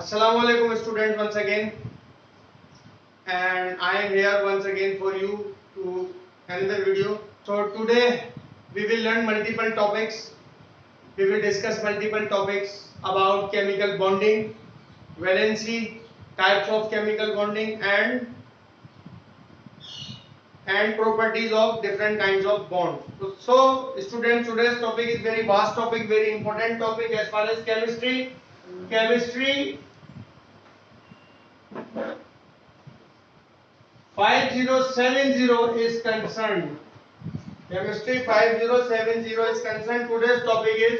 Assalamu alaikum students once again, and I am here once again for you to another video. So today we will learn multiple topics. We will discuss multiple topics about chemical bonding, valency, types of chemical bonding and properties of different kinds of bonds. So students, today's topic is very vast topic, very important topic as far as chemistry 5070 is concerned. Chemistry 5070 is concerned. Today's topic is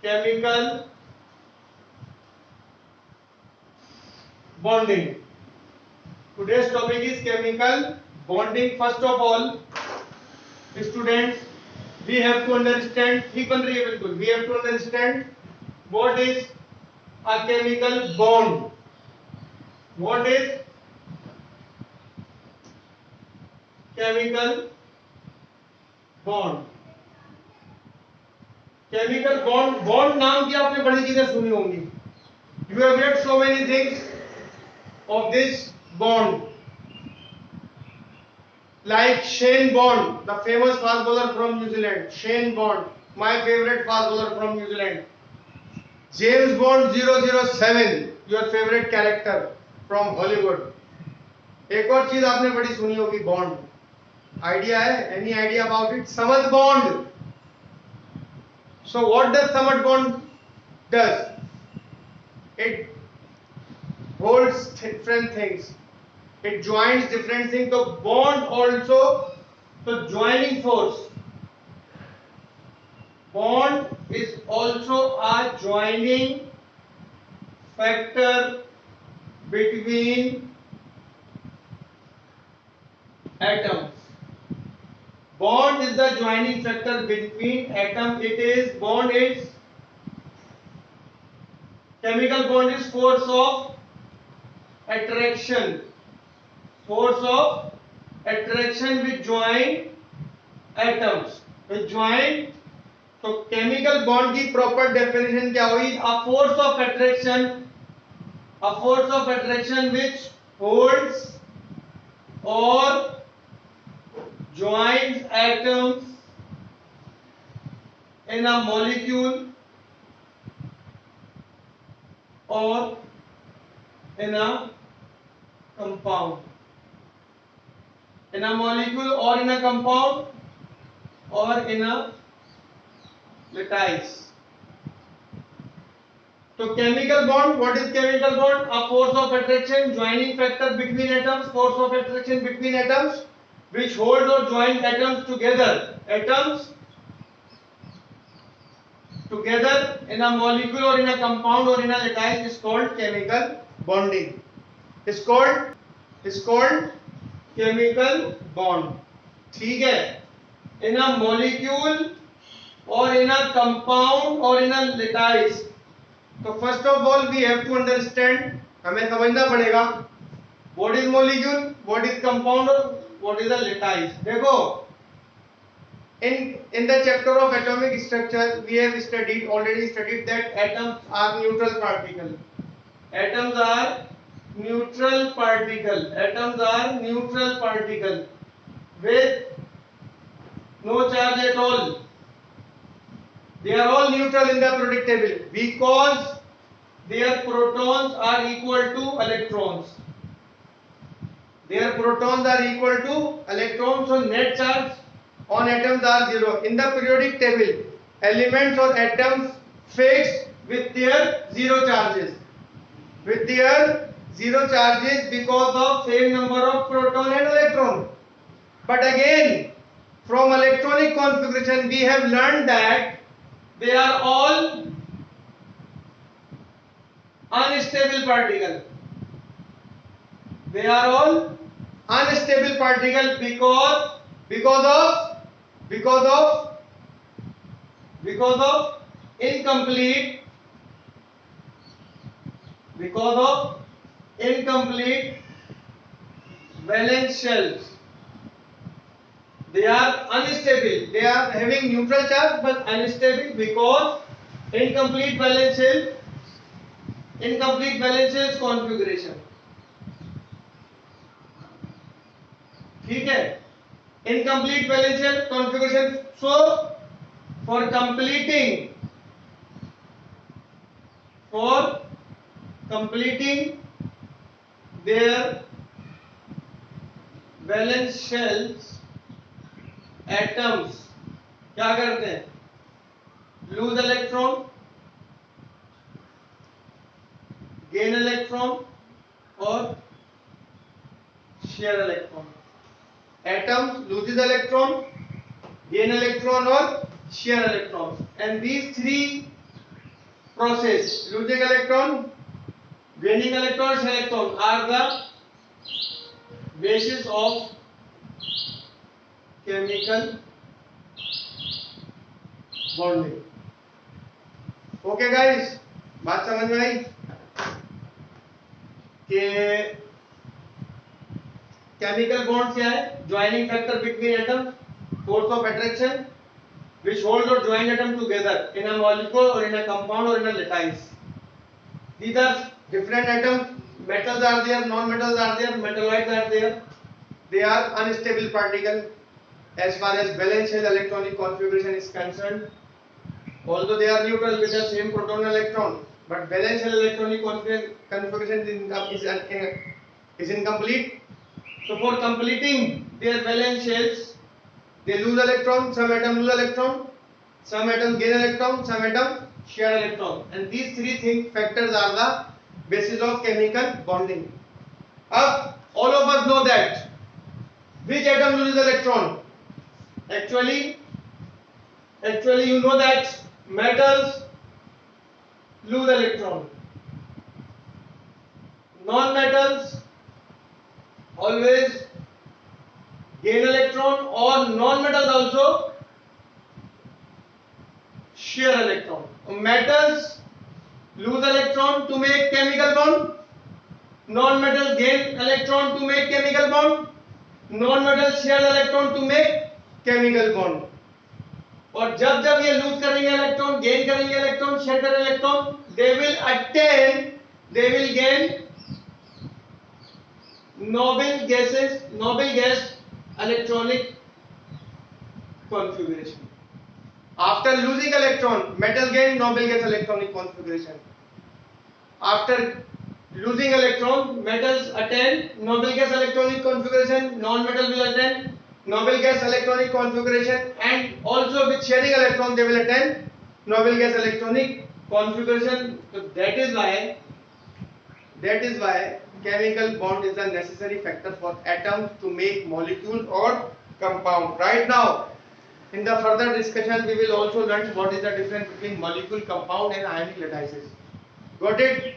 chemical bonding. Today's topic is chemical bonding. First of all, students, we have to understand what is a chemical bond. What is chemical bond? Chemical bond नाम की आपने बड़ी चीजें सुनी होंगी. You have read so many things of this bond, like Shane Bond, the famous fast bowler from New Zealand. Shane Bond, my favorite fast bowler from New Zealand. James Bond 007, your favorite character from Hollywood. एक और चीज आपने बड़ी सुनी होगी, bond. Idea है? Any idea about it? समझ bond. So what does Samad bond does? It holds different things. It joins different things. So bond also, so joining force. Bond is also a joining factor between atoms. Bond is the joining factor between atoms. Bond is chemical bond is force of attraction. Force of attraction which join atoms. Which join. तो chemical bond की proper definition क्या हुई? A force of attraction which holds or joins atoms in a molecule or in a compound. In a molecule or in a compound or in a lattice. So chemical bond, what is chemical bond? A force of attraction, joining factor between atoms, force of attraction between atoms which hold or join atoms together. Atoms together in a molecule or in a compound or in a lattice is called chemical bonding. Is called chemical bond. ठीक है? In a molecule or in a compound or in a lattice. So first of all we have to understand, हमें समझना पड़ेगा what is molecule, what is compound or what is a lattice. देखो, in the chapter of atomic structure we have already studied that atoms are neutral particles. Atoms are neutral particle with no charge at all. They are all neutral in the periodic table because their protons are equal to electrons. So net charge on atoms are zero. In the periodic table, elements or atoms fixed with their zero charges. Because of same number of proton and electron. But again, from electronic configuration we have learned that they are all unstable particle. Because of incomplete valence shells. They are unstable. They are having neutral charge but unstable because Incomplete valence shell configuration. ठीक है, incomplete valence shell configuration. So for completing their valence shells atoms क्या करते हैं, loose electron, gain electron और share electron. Atoms loses electron, gain electron or share electron, and these three process, losing electron, gaining electron, share electron, are the basis of chemical bonding. Okay guys, बात समझ में आई कि chemical bond क्या है, joining factor between atom, force of attraction which hold or join atom together in a molecule or in a compound or in a lattice. These are different atoms, metals are there, non-metals are there, metalloids are there. They are unstable particle as far as valence shell electronic configuration is concerned. Although they are neutral with the same proton electron, but valence shell electronic configuration is incomplete. So for completing their valence shells, they lose electron, some atom lose electron, some atom gain electron, some atom share electron, and these three factors are the basis of chemical bonding. अब all of us know that which atom loses electron. Actually you know that metals lose electron, non-metals always gain electron, or non-metals also share electron. Metals lose electron to make chemical bond, non-metals gain electron to make chemical bond, non-metals share electron to make chemical bond. और जब जब ये loose करेंगे electron, gain करेंगे electron, share करेंगे electron, they will gain noble gas electronic configuration. After losing electron, metal gain noble gas electronic configuration. After losing electron, metals attain noble gas electronic configuration, non-metal will attain noble gas electronic configuration, and also with sharing electron they will attain noble gas electronic configuration. So that is why chemical bond is a necessary factor for atoms to make molecule or compound. Right now, in the further discussion, we will also learn what is the difference between molecule, compound and ionic lattices. Got it?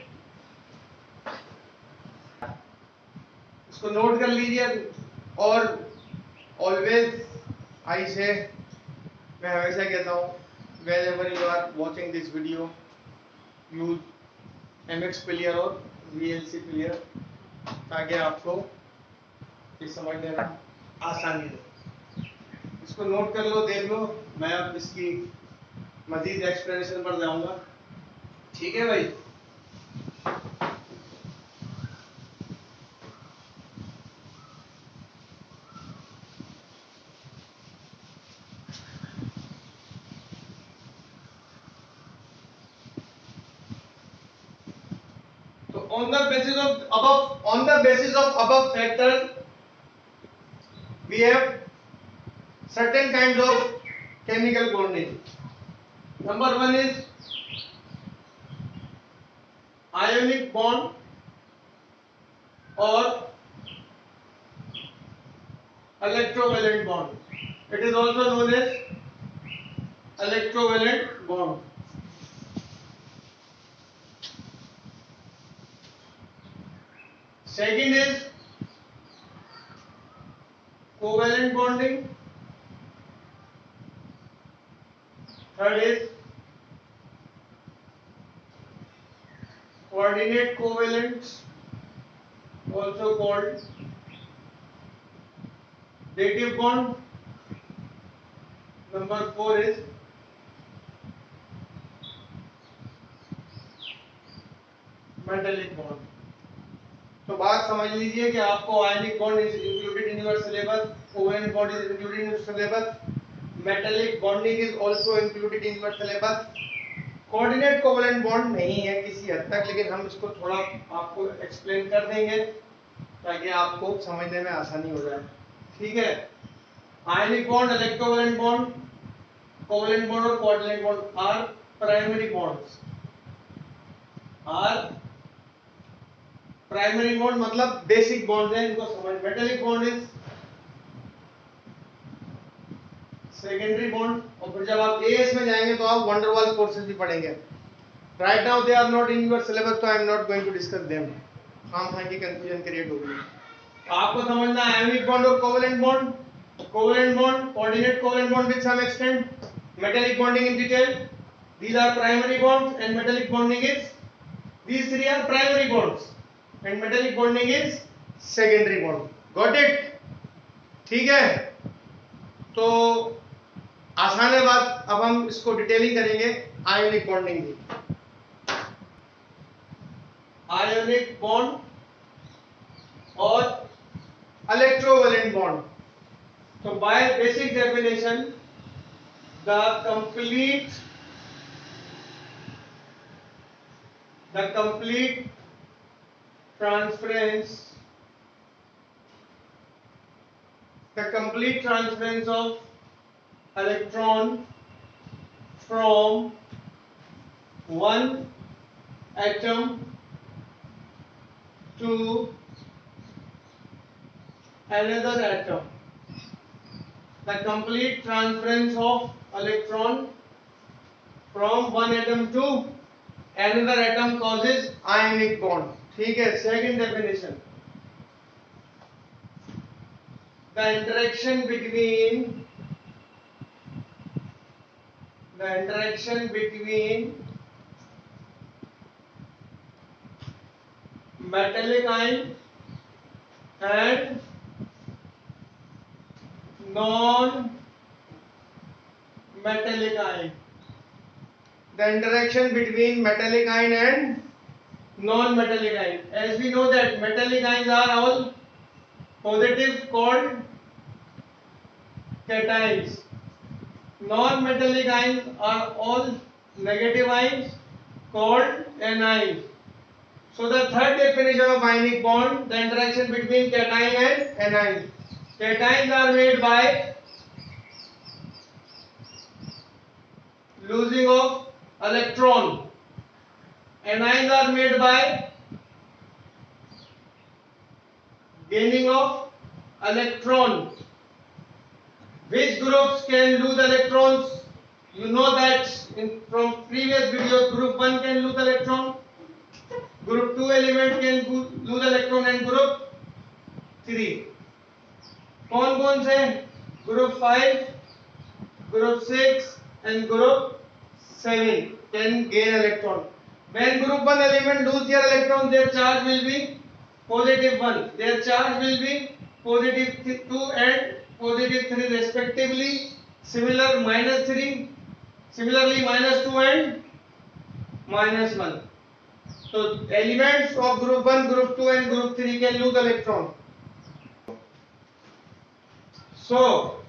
इसको note कर लीजिए. और always I say, मैं हमेशा कहता हूँ, wherever you are watching this video, use MX player और VLC player ताकि आपको ये समझने में आसानी हो. इसको नोट कर लो, देख लो. मैं अब इसकी मजीद एक्सप्लेनेशन पर जाऊंगा. ठीक है भाई. तो on the basis of above factors, we have certain kinds of chemical bonding. Number one is ionic bond or electrovalent bond. It is also known as electrovalent bond. Second is covalent bonding. Third is coordinate covalents, also called dative bond. Number 4 is metallic bond. तो बात समझ लीजिए कि आपको ionic bond is included in your syllabus, covalent bond is included in your syllabus, metallic bonding is also included in your syllabus. Coordinate covalent bond नहीं है किसी हद तक, लेकिन हम इसको थोड़ा आपको एक्सप्लेन कर देंगे ताकि आपको समझने में आसानी हो जाए। ठीक है, ionic bond, electrocovalent bond, covalent bond और coordinate bond are primary bonds. Are primary bond मतलब बेसिक बॉन्ड है, इनको समझ। Metallic bond is secondary bond. और फिर जब आप एएस में जाएंगे तो आप वंडरवाल फोर्सेस भी पढ़ेंगे। Right now they are not in your syllabus, तो I am not going to discuss them. खाम की कंफ्यूजन क्रिएट होगी। आपको समझना है आयनिक बॉन्ड और covalent bond, covalent bond, coordinate covalent bond with some extent, metallic bonding in detail. These are primary bonds and metallic bonding is, these three are primary bonds and metallic bonding is secondary bond. Got it? ठीक है, तो आसान है बात। अब हम इसको detailing करेंगे। आयोनिक बॉन्डिंग की, आयोनिक बॉन्ड और इलेक्ट्रोवेलेंट बॉन्ड। तो by basic definition the complete transference of electron from one atom to another atom, the complete transference of electron from one atom to another atom causes ionic bond. ठीक है, second definition, the interaction between metallic ion and non-metallic ion. The interaction between metallic ion and non-metallic ion. As we know that metallic ions are all positive called cations. Non-metallic ions are all negative ions called anions. So the third definition of ionic bond, the interaction between cation and anion. Cations are made by losing of electron. Anions are made by gaining of electron. Which groups can lose electrons? You know that from previous videos, group 1 can lose electron, group 2 element can lose electron and group 3. कौन कौन से? Group 5, group 6 and group 7 can gain electron. When group 1 element lose their electron, their charge will be positive 1, their charge will be positive 2 and positive 3 respectively. Similarly minus 2 and minus 1. So elements of group 1, group 2 and group 3 can lose electron. So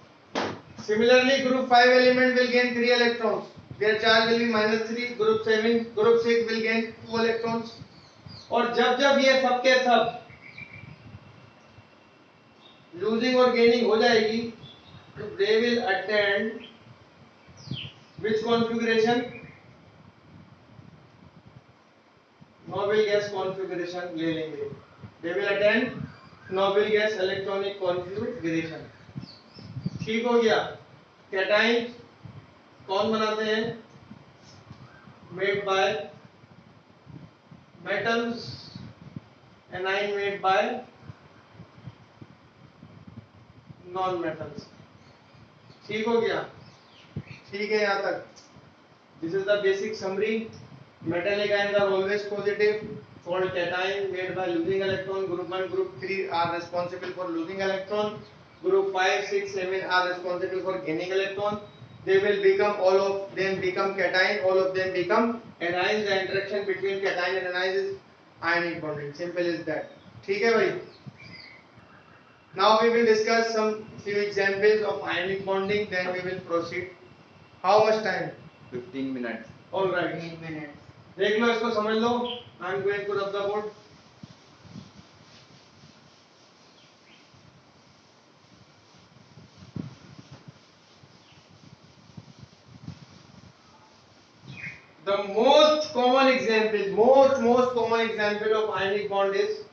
similarly group 5 element will gain 3 electrons, their charge will be minus 3. Group 6 will gain 2 electrons. और जब ये सब के सब losing और gaining हो जाएगी तो they will attend which configuration? Noble gas configuration ले लेंगे. They will attend noble gas electronic configuration. ठीक हो गया. Cations कौन बनाते हैं? Made by metals. Anion made by non metals. ठीक हो गया? ठीक है यहाँ तक? This is the basic summary. Metallic ions are always positive called cation made by losing electron. Group 1, group 3 are responsible for losing electron. Group 5, 6, 7 are responsible for gaining electron. They will become, all of them become cation, all of them become anions. The interaction between cation and anions is ionic bonding. Simple as that. ठीक है भाई. Now we will discuss some few examples of ionic bonding. Then we will proceed. How much time? 15 minutes. All right. 15 minutes. देख लो इसको समझ लो. I am going to rub the board. The most common example, most common example of ionic bond is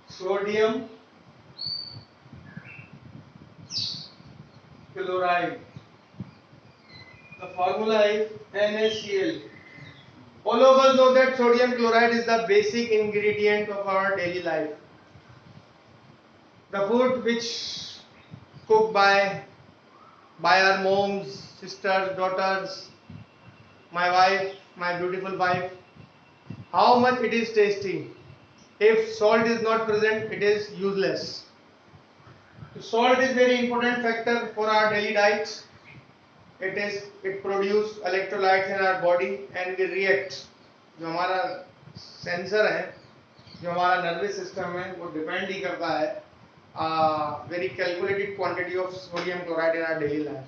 sodium chloride. The formula is NaCl. All of us know that sodium chloride is the basic ingredient of our daily life. The food which cooked by our moms, sisters, daughters, my wife, my beautiful wife, how much it is tasty. If salt is not present, it is useless. Salt is very important factor for our daily diet. It produces electrolytes in our body and we react. जो हमारा sensor है, जो हमारा nervous system है, वो depend ही करता है very calculated quantity of sodium chloride in our daily life.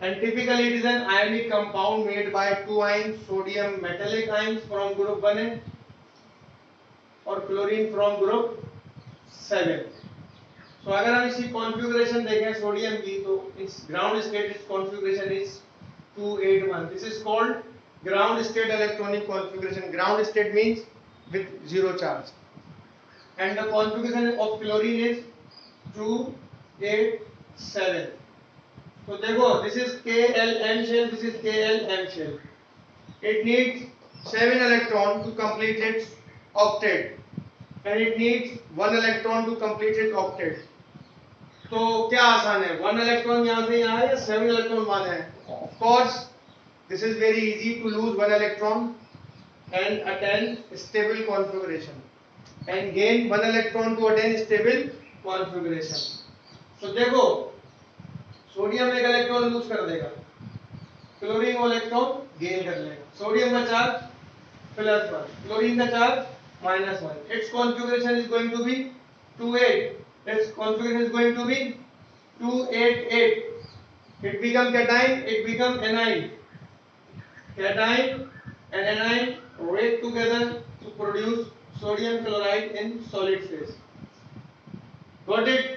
And typically it is an ionic compound made by two ions, sodium metallic ions from group 1n और chlorine from group 7. तो अगर हम इसकी configuration देखें sodium की, तो इस ground state इस configuration is 281. This is called ground state electronic configuration. Ground state means with zero charge. And the configuration of chlorine is 287. तो देखो, this is KLM shell, this is KLM shell. It needs 7 electron to complete its octet and it needs 1 electron to complete its octet. तो क्या आसान है, 1 electron यहाँ से यहाँ या 7 इलेक्ट्रॉन वहाँ है? Of course, this is very easy to lose 1 electron and attain stable configuration and gain 1 electron to attain stable configuration. तो देखो, सोडियम एक इलेक्ट्रॉन लूज कर देगा, क्लोरीन वो इलेक्ट्रॉन गेन कर लेगा. सोडियम का चार्ज +1, क्लोरीन का charge -1. Its configuration is going to be 28. Its configuration is going to be 288. It become cation, it become anion. Cation and anion react together to produce sodium chloride in solid phase. Got it?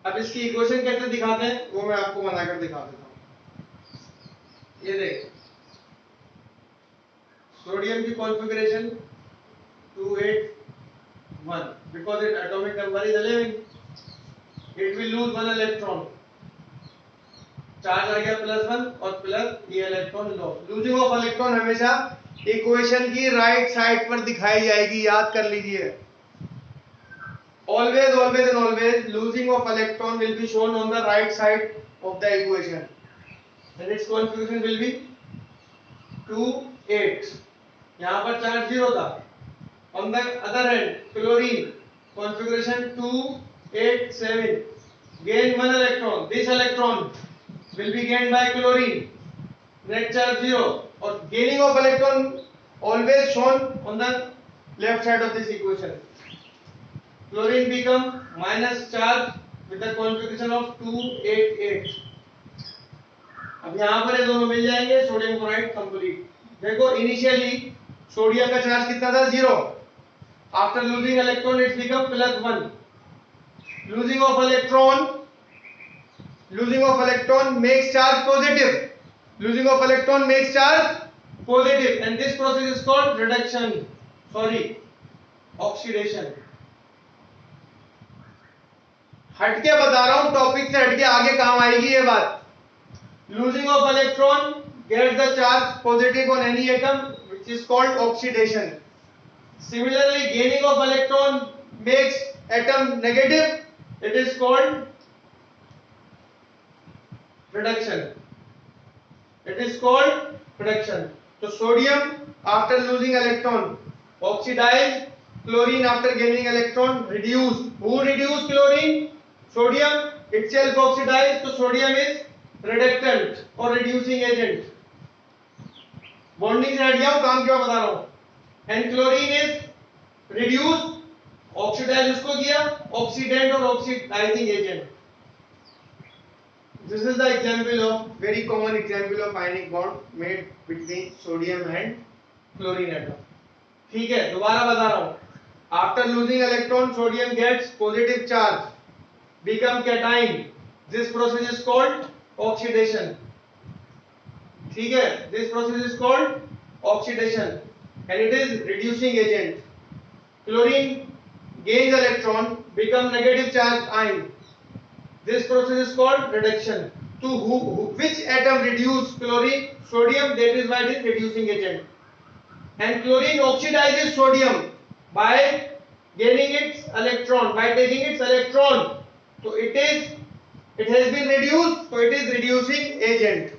अब इसकी equation कैसे दिखाते हैं वो मैं आपको बनाकर दिखा देता हूँ. ये देख, सोडियम की configuration 281 because its atomic number is 11. It will lose 1 electron. Charge आ गया +1 और प्लस ये electron loss. Losing of electron हमेशा इक्वेशन की राइट साइड पर दिखाई जाएगी, याद कर लीजिए. Always and always losing of electron will be shown on the right side of the equation and its configuration will be 2,8. यहाँ पर चार्ज 0 था. On the other hand, chlorine configuration 287 gain 1 electron. This electron will be gained by chlorine. Net charge 0 or gaining of electron always shown on the left side of this equation. Chlorine become minus charge with the configuration of 288. अब यहाँ पर ये दोनों मिल जाएंगे, sodium chloride complete. देखो, initially sodium का charge कितना था? 0. After losing electron, it become +1. Losing of electron makes charge positive. Losing of electron makes charge positive, and this process is called reduction. Oxidation. हटके बता रहा हूं, टॉपिक से हटके आगे काम आएगी ये बात. Losing of electron gets the charge positive on any atom, which is called oxidation. Similarly, gaining of electron makes atom negative. It is called reduction. So sodium after losing electron oxidized, chlorine after gaining electron reduced. Who reduced chlorine? Sodium itself oxidized. So sodium is reductant or reducing agent. Bonding से हट गया हूं, काम क्यों बता रहा हूं. And chlorine is reduce, oxidise उसको किया, ऑक्सीडेंट और oxidising agent. This is the example of very common example of ionic bond made between sodium and chlorine atom. ठीक है, दोबारा बता रहा हूं. After losing electron, sodium gets positive charge, become cation. This process is called oxidation. ठीक है, this process is called oxidation and it is reducing agent. Chlorine gains electron, become negative charge ion. This process is called reduction. To which atom reduce chlorine? Sodium. That is why it is reducing agent. And chlorine oxidizes sodium by gaining its electron, by taking its electron. So it has been reduced. So it is reducing agent.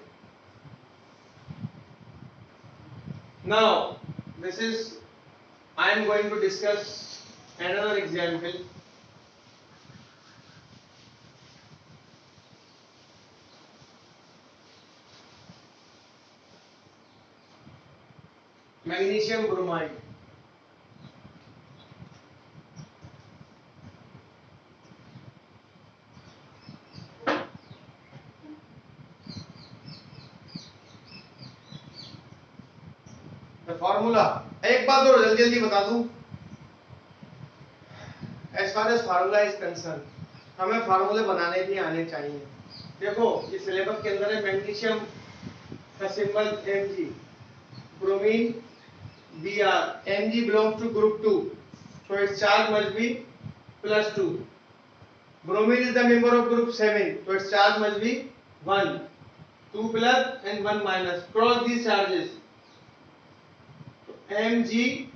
Now this is, I am going to discuss another example. Magnesium bromide. The formula, एक बात और जल्दी जल्दी बता दूं. As far as formula is concerned, हमें फार्मूले बनाने भी आने चाहिए. देखो ये सिलेबस के अंदर है. मैग्नीशियम का symbol Mg, bromine Br. Mg belongs to group 2, so its charge must be +2. Bromine is the member of group 7, so its charge must be 1. 2 plus and 1 minus. Cross these charges. Mg1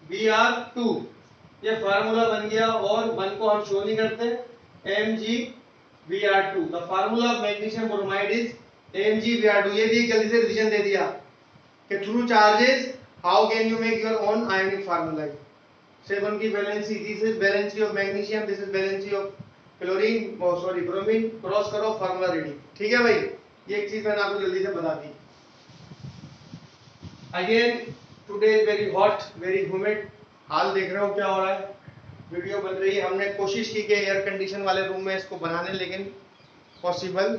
Br2. ये formula बन गया और 1 को हम show नहीं करते. MgBr2. The formula of magnesium bromide is MgBr2. ये भी जल्दी से रिवीजन दे दिया कि through charges how can you make your own ionic formula. 7 की valency, this is valency of magnesium, this is valency of chlorine, sorry bromine. Cross करो, formula ready. ठीक है भाई, ये एक चीज मैंने आपको जल्दी से बता दी. Again today is very hot, very humid. हाल देख रहे हो क्या हो रहा है. वीडियो बन रही है. हमने कोशिश की कि एयर कंडीशन वाले रूम में इसको बनाने, लेकिन पॉसिबल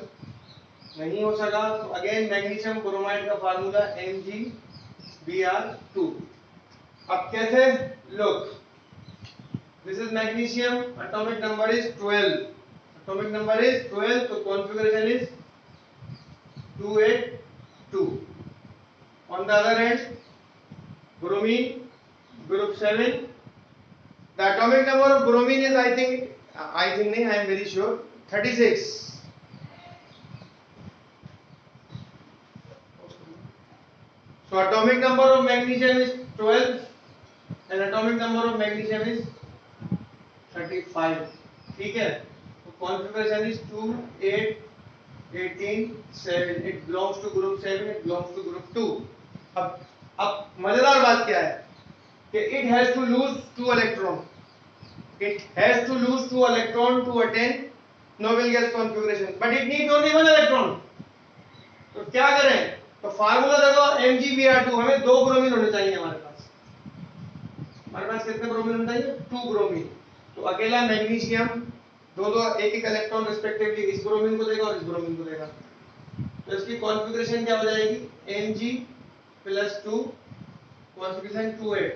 नहीं हो सका. तो अगेन मैग्नीशियम ब्रोमाइड का फार्मूला MgBr2. अब कैसे? Look, this is magnesium, atomic number is 12. Atomic number is 12, तो configuration is 282. On the other hand, bromine, group 7. The atomic number of bromine is I am very sure 36. So atomic number of magnesium is 12 and atomic number of magnesium is 35. ठीक है, तो configuration is 2 8 18 7. It belongs to group 7, it belongs to group 2. अब मजेदार बात क्या है कि it has to lose 2 electron. It has to lose 2 electron to attain noble gas configuration, but it needs only 1 electron. तो क्या करें? तो फार्मूला देखो MgBr2. हमें 2 ब्रोमीन होने चाहिए हमारे पास. हमारे पास कितने ब्रोमीन होने चाहिए? 2 ब्रोमीन. तो अकेला मैग्नीशियम दो एक इलेक्ट्रॉन रिस्पेक्टिवली इस ब्रोमीन को देगा और इस ब्रोमीन को देगा. तो इसकी कॉन्फ़िगरेशन क्या हो जाएगी? Mg+2, configuration 28.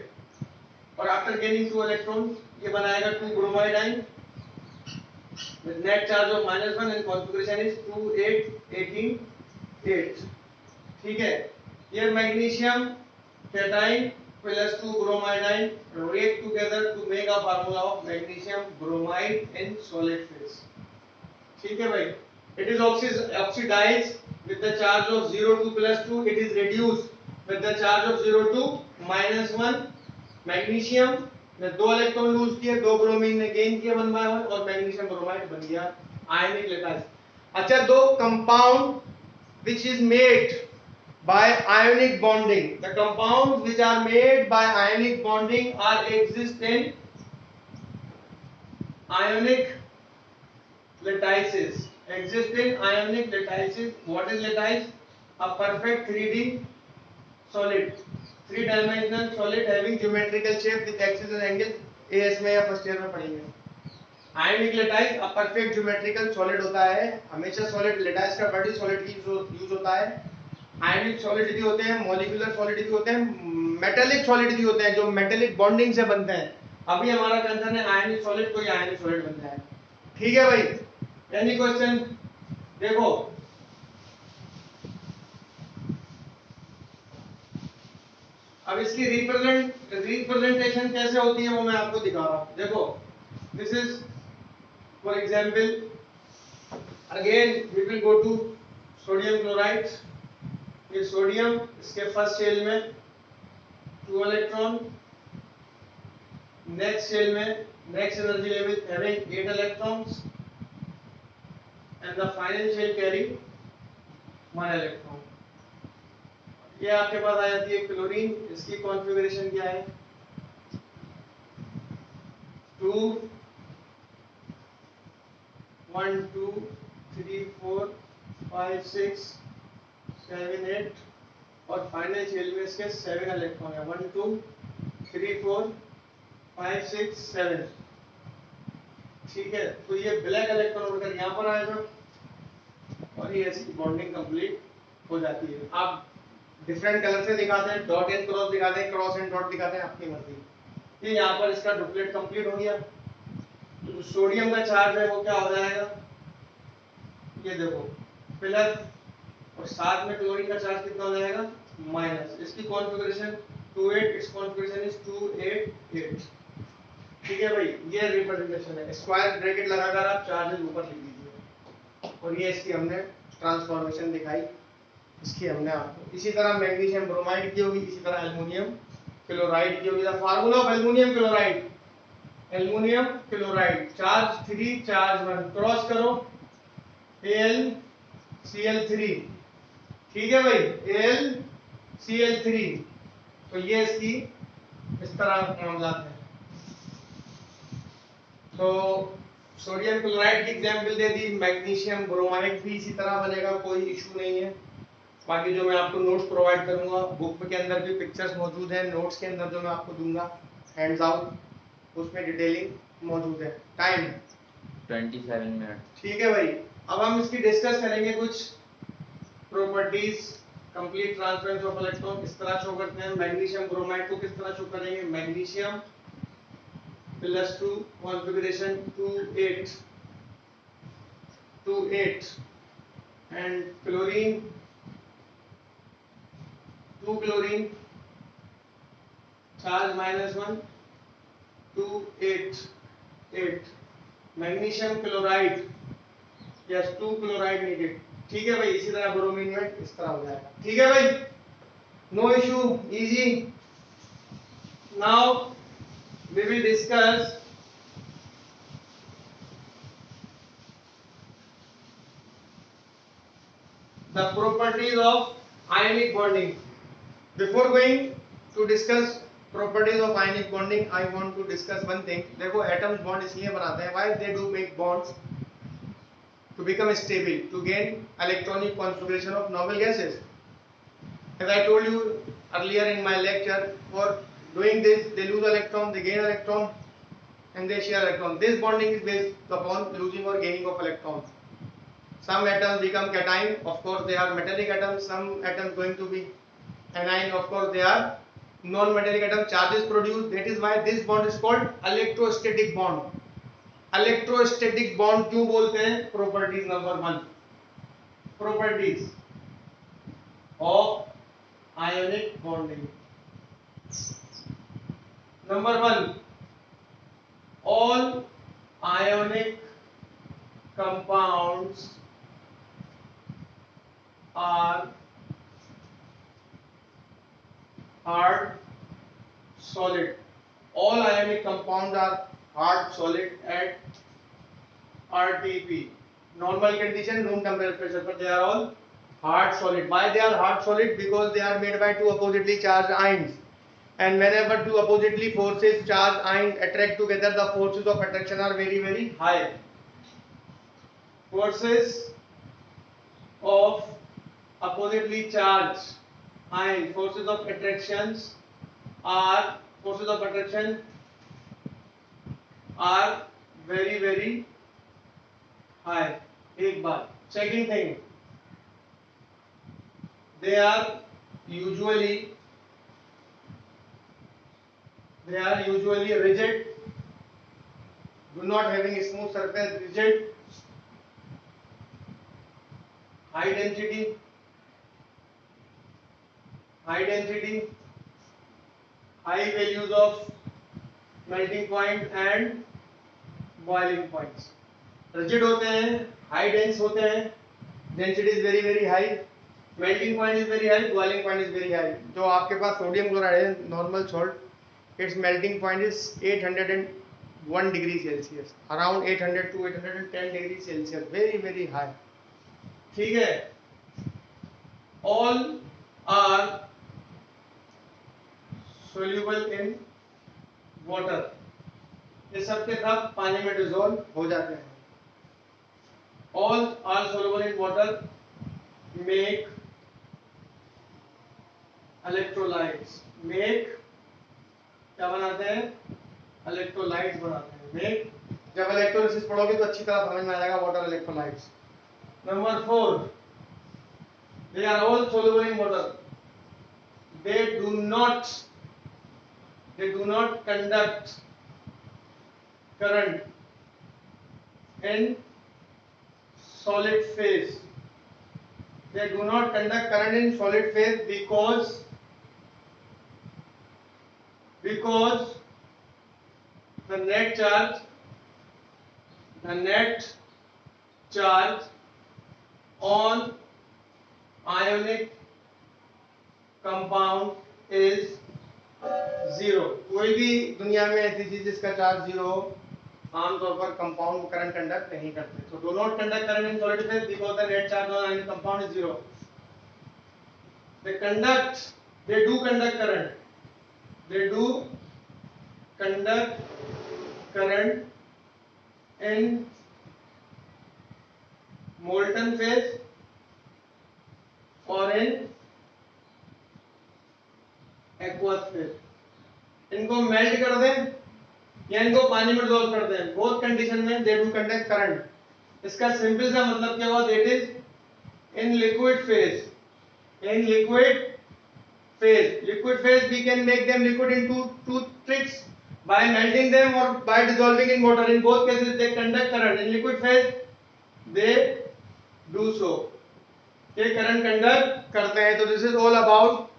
और आफ्टर गेनिंग 2 इलेक्ट्रॉन ये बनाएगा 2 bromide ion with net charge of -1 and configuration is 2 8 18 8. ठीक है, ये magnesium cation plus 2 bromide ion react together to make a formula of magnesium bromide in solid phase. ठीक है भाई, it is oxidized with the charge of 0 2 +2. It is reduced with the charge of 0 2 -1. Magnesium ने 2 electron lose किए, 2 bromine ने gain किया 1 by 1 और magnesium bromide बन गया आयनिक लेटाइज. अच्छा, 2 compound which is made by ionic bonding. The compounds which are made by ionic bonding are exist in ionic lattices. Exist in ionic lattices. What is lattice? a perfect 3D solid, 3 dimensional solid having geometrical shape with axis and angle. AS में या first year में पढ़ेंगे। Ionic lattice a perfect geometrical solid होता है, हमेशा solid lattice का body solid की use होता है। आयनिक सॉलिड भी होते हैं, मॉलिक्यूलर सॉलिड भी होते हैं, मेटेलिक सॉलिड भी होते हैं जो मेटेलिक बॉन्डिंग से बनते हैं। अभी हमारा कंसर्न है आयनिक सॉलिड, कोई आयनिक सॉलिड बनता है। ठीक है भाई, एनी क्वेश्चन? देखो अब इसकी रिप्रेजेंटेशन कैसे होती है वो मैं आपको दिखा रहा हूं। देखो this is for example, again we will go to sodium chloride. ये सोडियम, इसके फर्स्ट शेल में 2 इलेक्ट्रॉन, नेक्स्ट शेल में next energy level having 8 electrons and the final shell carry 1 electron. ये आपके पास आ जाती है क्लोरीन। इसकी कॉन्फ़िगरेशन क्या है? 2 1 2 3 4 5 6 7 8 और फाइनल शेल में इसके 7 इलेक्ट्रॉन है। 1 2 3 4 5 6 7। ठीक है, तो ये ब्लैक इलेक्ट्रॉन उड़कर यहाँ पर आएगा और ये ऐसी बॉन्डिंग कंप्लीट हो जाती है। आप डिफरेंट कलर से दिखाते हैं, डॉट एंड क्रॉस दिखाते हैं, क्रॉस एंड डॉट दिखाते हैं, अपनी मर्जी। ये यहाँ पर इसका डुप्लेट कंप्लीट हो गया। तो जो सोडियम का चार्ज है वो क्या हो जाएगा? ये देखो प्लस, और साथ में क्लोरीन का चार्ज कितना हो जाएगा? माइनस। इसकी कॉन्फ़िगरेशन 2 8, इस कॉन्फ़िगरेशन इज 2 8 8। ठीक है भाई, ये रिप्रेजेंटेशन है। स्क्वायर ब्रैकेट लगाकर आप चार्जेस ऊपर लिख दीजिए। और ये इसकी हमने ट्रांसफॉर्मेशन दिखाई, इसकी हमने आपको। इसी तरह मैग्नीशियम ब्रोमाइड की होगी, इसी तरह एल्युमिनियम क्लोराइड की होगी। The formula of aluminium chloride, aluminium chloride charge 3 charge 1, cross करो AlCl3। ठीक है भाई, AlCl3। तो ये इसकी इस तरह मामला है। तो सोडियम क्लोराइड की एग्जांपल दे दी, मैग्नीशियम ब्रोमाइड भी इसी तरह बनेगा, कोई इशू नहीं है। बाकी जो मैं आपको नोट्स प्रोवाइड करूंगा, बुक के अंदर भी पिक्चर्स मौजूद हैं, नोट्स के अंदर जो मैं आपको दूंगा हैंड्स आउट, उसमें डिटेलिंग मौजूद है। Time 27 minute. ठीक है भाई, अब हम इसकी डिस्कस करेंगे कुछ properties. Complete transference of electron इस तरह शो करते हैं। मैग्नीशियम ब्रोमाइड को किस तरह शो करेंगे? Magnesium +2 configuration 2 8 2 8 and chlorine 2 chlorine charge -1 2 8 8 magnesium chloride yes 2 chloride needed. ठीक है भाई, इसी तरह ब्रोमीन में इस तरह हो जाएगा। ठीक है भाई, no issue, easy. Now we will discuss the properties of ionic bonding. Before going to discuss properties of ionic bonding, I want to discuss one thing. देखो atoms bond इसलिए बनाते हैं, why they do make bonds? To become stable, to gain electronic configuration of noble gases. As I told you earlier in my lecture, for doing this they lose electron, they gain electron, and they share electron. This bonding is based upon losing or gaining of electrons. Some atoms become cation, of course they are metallic atoms. Some atoms going to be anion, of course they are non-metallic atom. Charges produced, that is why this bond is called electrostatic bond. Electrostatic bond क्यों बोलते हैं? Properties number 1, properties of ionic bonding. Number 1, all ionic compounds are hard solid. All ionic compounds are hard solid at RTP, normal condition, room temperature pressure, but they are all hard solid. Why they are hard solid? Because they are made by two oppositely charged ions, and whenever two oppositely forces charged ions attract together, the forces of attraction are very very high. Forces of oppositely charged ion, forces of attraction are very very high. एक बार. Second thing, they are usually rigid, do not having a smooth surface, rigid, high density, high values of melting point and boiling points. Rigid होते हैं, high dense होते हैं, density is very very high, melting point is very high, boiling point is very high. जो आपके पास sodium chloride है, normal salt, its melting point is 801 degree Celsius, around 800 to 810 degree Celsius, very very high. ठीक है. All are soluble in water. ये सब के सब पानी में डिसॉल्व हो जाते हैं. All are soluble in water, make electrolytes. Make क्या बनाते हैं? Electrolytes बनाते हैं. Make, जब इलेक्ट्रोलिसिस पढ़ोगे तो अच्छी तरह समझ में आ जाएगा water electrolytes. Number 4, they are all soluble in water. They do not conduct current in solid phase. They do not conduct current in solid phase because the net charge on ionic compound is 0. कोई भी दुनिया में ऐसी चीज जिसका charge 0 हो, आमतौर पर कंपाउंड करंट कंडक्ट नहीं करते. So do not conduct current in solid phase because the net charge on ionic compound is 0. They do conduct current in molten phase और in aqueous phase. इनको मेल्ट कर दें या इनको पानी में डिसॉल्व कर दें, बोथ कंडीशन में दे डू कंडक्ट करंट. इसका सिंपल सा मतलब क्या हुआ? That is in liquid phase. Liquid phase we can make them liquid in two tricks, by melting them or by dissolving in water. In both cases they conduct current. In liquid phase they do so, ये current conduct करते हैं. तो this is all about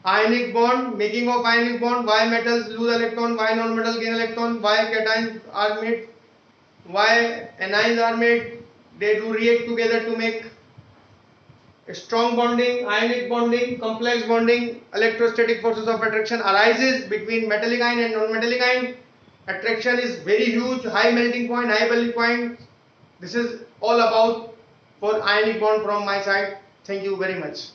ionic bond, making of ionic bond, why metals lose electron, why non-metal gain electron, why cations are made, why anions are made. They do react together to make strong bonding, ionic bonding, complex bonding. Electrostatic forces of attraction arises between metallic ion and non-metallic ion. Attraction is very huge, high melting point, high boiling point. This is all about for ionic bond from my side. Thank you very much.